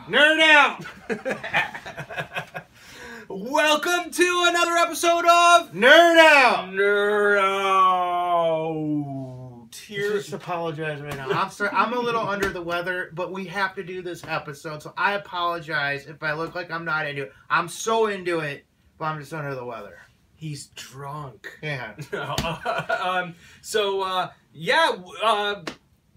Nerd out! Welcome to another episode of Nerd out! Nerd Out. Just apologize right now. I'm sorry. I'm a little under the weather, but we have to do this episode, so I apologize if I look like I'm not into it. I'm so into it, but I'm just under the weather. He's drunk. Yeah.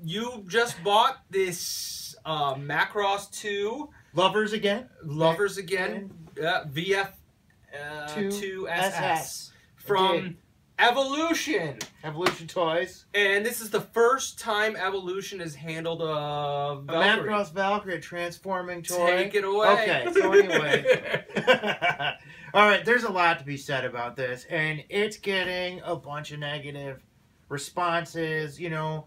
You just bought this Macross 2. Lovers again? VF-2SS from Evolution. Evolution Toys. And this is the first time Evolution has handled a Valkyrie. Macross Valkyrie, a transforming toy. Take it away. Okay, so anyway. Alright, there's a lot to be said about this, and it's getting a bunch of negative responses. You know,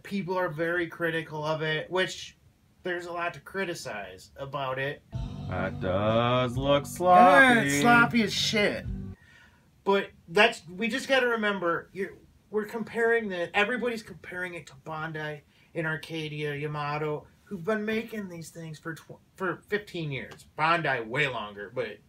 people are very critical of it, which there's a lot to criticize about it. That does look sloppy. It's sloppy as shit. But we just got to remember, we're comparing everybody's comparing it to Bandai and Arcadia, Yamato, who've been making these things for 15 years. Bandai way longer, but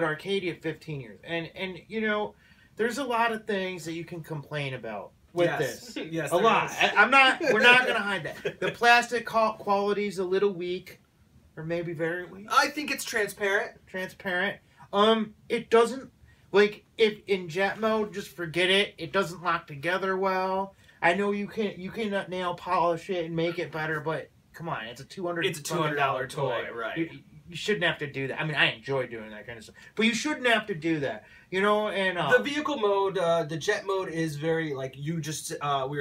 Arcadia 15 years. And you know, there's a lot of things that you can complain about with this. Yes, a lot. We're not going to hide that. The plastic quality's a little weak, or maybe very weak. I think it's transparent. Transparent. It doesn't, like, if in jet mode, just forget it. It doesn't lock together well. I know you can nail polish it and make it better, but come on, it's a $200 toy, right? You shouldn't have to do that. I mean, I enjoy doing that kind of stuff, but you shouldn't have to do that. You know, and the vehicle mode, the jet mode is very, like, we were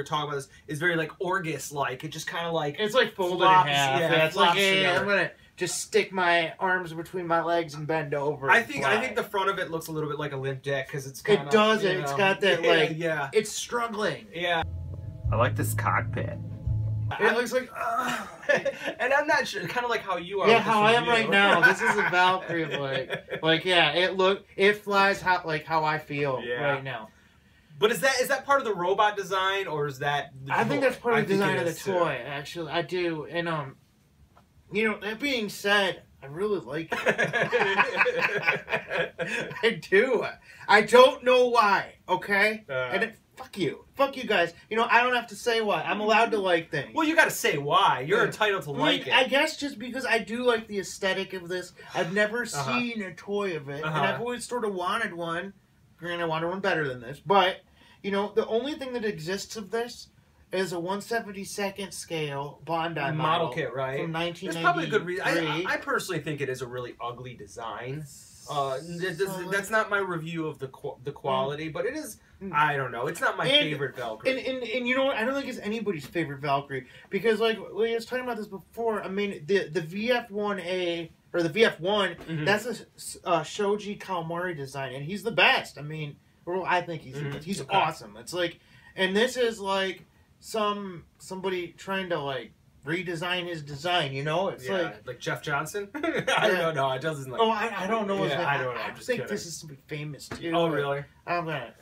talking about this, is very, like, Orgus-like. It just kind of, like, it's like folded flops, in half. Yeah, it's like, hey, I'm gonna just stick my arms between my legs and bend over. I think the front of it looks a little bit like a limp deck because it's kind of. It does. It's got that yeah. It's struggling. Yeah. I like this cockpit. It looks like. And I'm not sure. Kind of like how you are. Yeah, how I am right now. This is a Valkyrie of yeah. It flies how I feel right now. But is that part of the robot design, or is that? I think that's part of the design of the toy. Actually, I do. And you know, that being said, I really like it. I do. I don't know why. Okay. Fuck you guys. You know, I don't have to say why. I'm allowed to like things. Well, you got to say why. You're entitled to like it. I guess just because I do like the aesthetic of this. I've never seen a toy of it, and I've always sort of wanted one. Granted, I wanted one better than this, but you know, the only thing that exists of this is a 1/72nd scale Bandai model kit, right? From 1993. There's probably a good reason. I personally think it is a really ugly design. That's not my review of the quality, but it is. I don't know. It's not my favorite Valkyrie. And you know what? I don't think it's anybody's favorite Valkyrie because, like, we was talking about this before. I mean, the VF-1A or the VF-1, that's a Shoji Kawamori design, and he's the best. I mean, well, I think he's the best. He's awesome. It's like, and this is like somebody trying to like redesign his design, you know? It's like Jeff Johnson? I don't know. It doesn't like. Oh, I don't know. Yeah, I don't know. I think this is somebody famous too. Oh, really?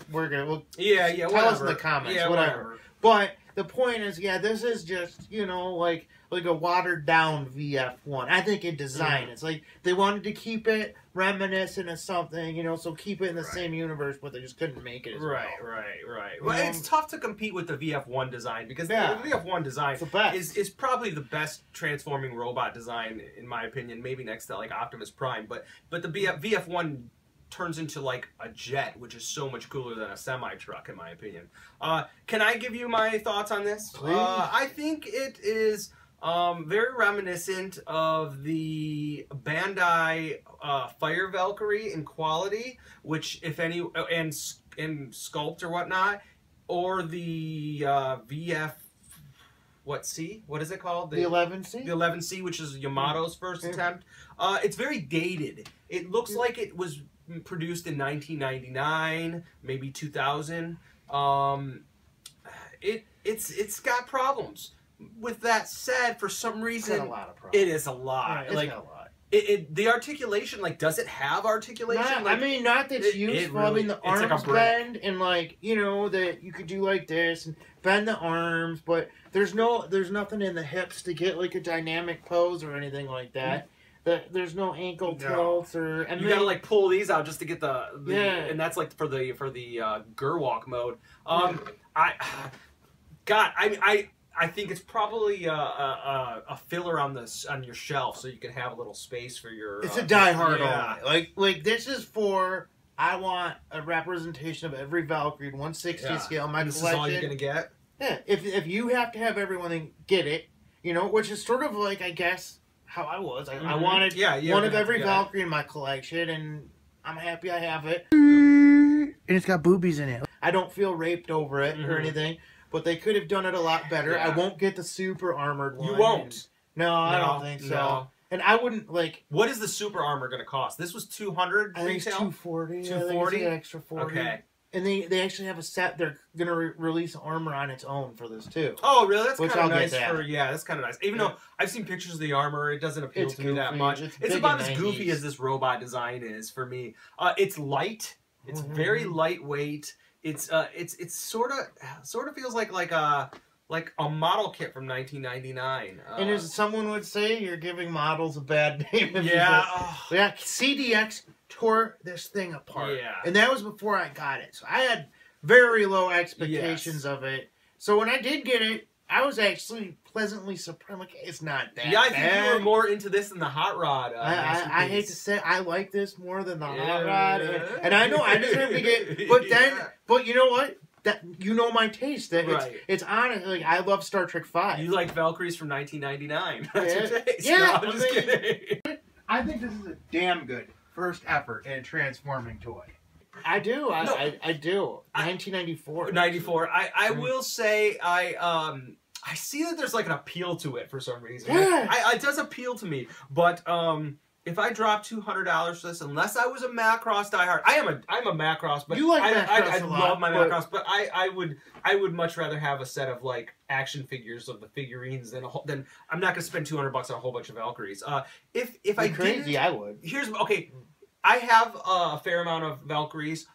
We're gonna. Yeah. Tell us in the comments. Yeah, whatever. But the point is, this is just, you know, like a watered down VF-1. I think in design, it's like they wanted to keep it reminiscent of something, you know, so keep it in the same universe, but they just couldn't make it as well. Right. Well, it's tough to compete with the VF-1 design because the VF-1 design is probably the best transforming robot design in my opinion, maybe next to like Optimus Prime, but the VF-1 turns into like a jet, which is so much cooler than a semi-truck in my opinion. Can I give you my thoughts on this? Please. I think it is very reminiscent of the Bandai Fire Valkyrie in quality, which if any, and sculpt or whatnot, or the VF, what is it called? The 11C? The 11C, which is Yamato's first attempt. It's very dated. It looks like it was produced in 1999, maybe 2000. It's got problems. With that said, for some reason, it's got a lot of problems. it is a lot. It's got a lot. the articulation, like, does it have articulation? Not, like, I mean, not that it's useful. Really, I mean, the arms like bend and, like, you know, that you could do like this and bend the arms, but there's nothing in the hips to get like a dynamic pose or anything like that. There's no ankle tilts or. You gotta like pull these out just to get the and that's like for the Gerwalk mode. I think it's probably a filler on your shelf, so you can have a little space for your. It's a diehard only. Like this is for. I want a representation of every Valkyrie 1/60 scale in my collection. This is all you're gonna get. Yeah, if you have to have everyone, then get it. You know, which is sort of like, I guess, how I was. I wanted one of every Valkyrie in my collection, and I'm happy I have it. And it's got boobies in it. I don't feel raped over it or anything, but they could have done it a lot better. Yeah. I won't get the super armored one. You won't. No, I don't think so. No. And I wouldn't, like... What is the super armor going to cost? This was $200 I think it's $240. $240? Extra 40. Okay. And they actually have a set. They're going to release armor on its own for this, too. Oh, really? That's kind of nice. That's kind of nice. Even though I've seen pictures of the armor, it doesn't appeal to me that much. It's about as goofy as this robot design is for me. It's light. It's very lightweight. It's sort of feels like a model kit from 1999. And as someone would say, you're giving models a bad name. Yeah. Yeah. CDX tore this thing apart. Yeah. And that was before I got it. So I had very low expectations of it. So when I did get it, I was actually pleasantly surprised. Like, it's not that bad. I think you were more into this than the Hot Rod. I hate to say, I like this more than the Hot Rod. And I know I deserve to get... But you know what? That you know my taste. That it's honest. Like, I love Star Trek V. You like Valkyries from 1999. That's your taste. Yeah, no, I'm just kidding. I think this is a damn good first effort in a transforming toy. I do. I do. 1994. 94. I will say I see that there's like an appeal to it for some reason. Yeah. It does appeal to me, but if I dropped $200 for this, unless I was a Macross diehard, I'm a Macross, but you like Macross a lot, love my Macross, but I would much rather have a set of like action figures of the figurines than I'm not gonna spend $200 on a whole bunch of Valkyries. If I crazy, I would. I have a fair amount of Valkyries,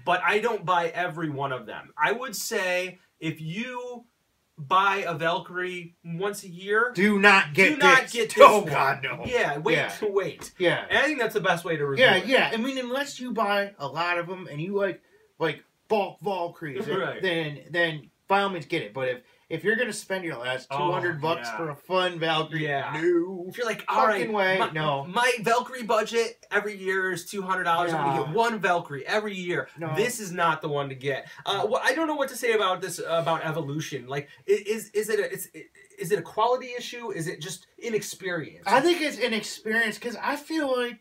but I don't buy every one of them. I would say if you buy a Valkyrie once a year, do not get this. Oh one. God, no. Yeah, wait. Yeah. And I think that's the best way to review it. Yeah. I mean, unless you buy a lot of them and you like bulk Valkyries, then by all means get it. But if you're gonna spend your last $200 for a fun Valkyrie, no. If you're like, all right, my Valkyrie budget every year is $200. I'm gonna get one Valkyrie every year. No. This is not the one to get. Well, I don't know what to say about this about evolution. Like, is it a quality issue? Is it just inexperience? I think it's inexperience because I feel like,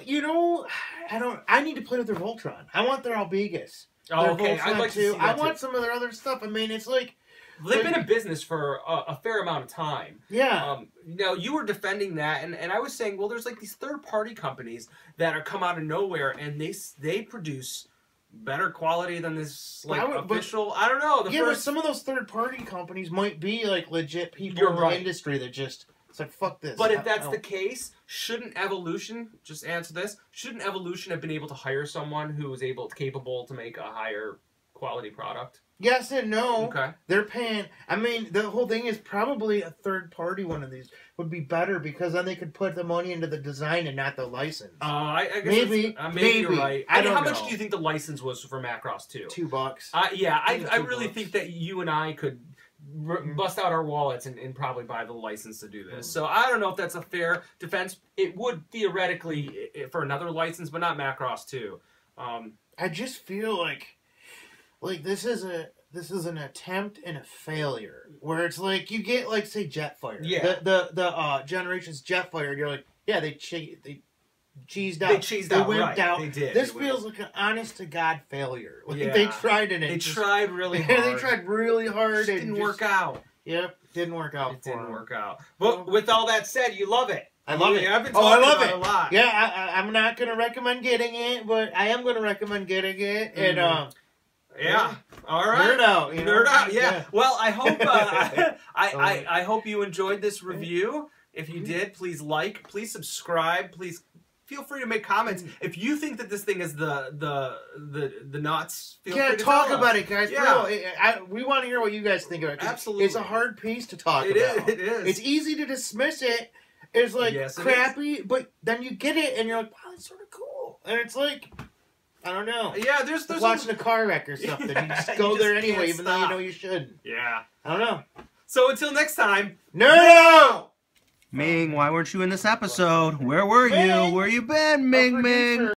you know, I need to play with their Voltron. I want their Albegas. Oh, okay. I'd like to see that I want some of their other stuff. I mean, it's like. They've been in business for a fair amount of time. Yeah. Now, you were defending that, and I was saying, well, there's like these third-party companies that are come out of nowhere, and they produce better quality than this official. I don't know. But some of those third-party companies might be like legit people in the industry that just. It's like, fuck this. But if that's the case, shouldn't Evolution, just answer this, shouldn't Evolution have been able to hire someone who was capable to make a higher quality product? Yes and no. Okay. They're paying. I mean, the whole thing is probably a third-party one of these would be better because then they could put the money into the design and not the license. I guess maybe you're right. How much do you think the license was for Macross 2? $2. I really think that you and I could bust out our wallets and probably buy the license to do this. So I don't know if that's a fair defense. It would theoretically for another license, but not Macross 2. I just feel like this is an attempt and a failure where it's like you get like say Jetfire. Yeah. The Generations Jetfire. You're like, yeah, they cheesed out. They wimped out. They did. This feels like an honest to God failure. Like they tried in it. They tried really hard. They tried really hard. It didn't work out. Yep, didn't work out. It didn't work out. But with all that said, you love it. I love it. I've been talking about it a lot. Yeah, I'm not gonna recommend getting it, but I am gonna recommend getting it. And yeah. All right. Nerd out. Nerd out. Yeah. Well, I hope I hope you enjoyed this review. If you did, please like, please subscribe, please feel free to make comments. If you think that this thing is the nuts, feel free to talk tell about us. it, guys. Yeah. We want to hear what you guys think of it. Absolutely. It's a hard piece to talk about. It is. It's easy to dismiss it. It's like crappy, but then you get it and you're like, wow, it's sort of cool. And it's like, I don't know. Yeah, there's like watching a car wreck or something. You just go there anyway, even though you know you shouldn't. Yeah. I don't know. So until next time, Nerd out! Ming, why weren't you in this episode? Where were you? Where you been, Ming Ming?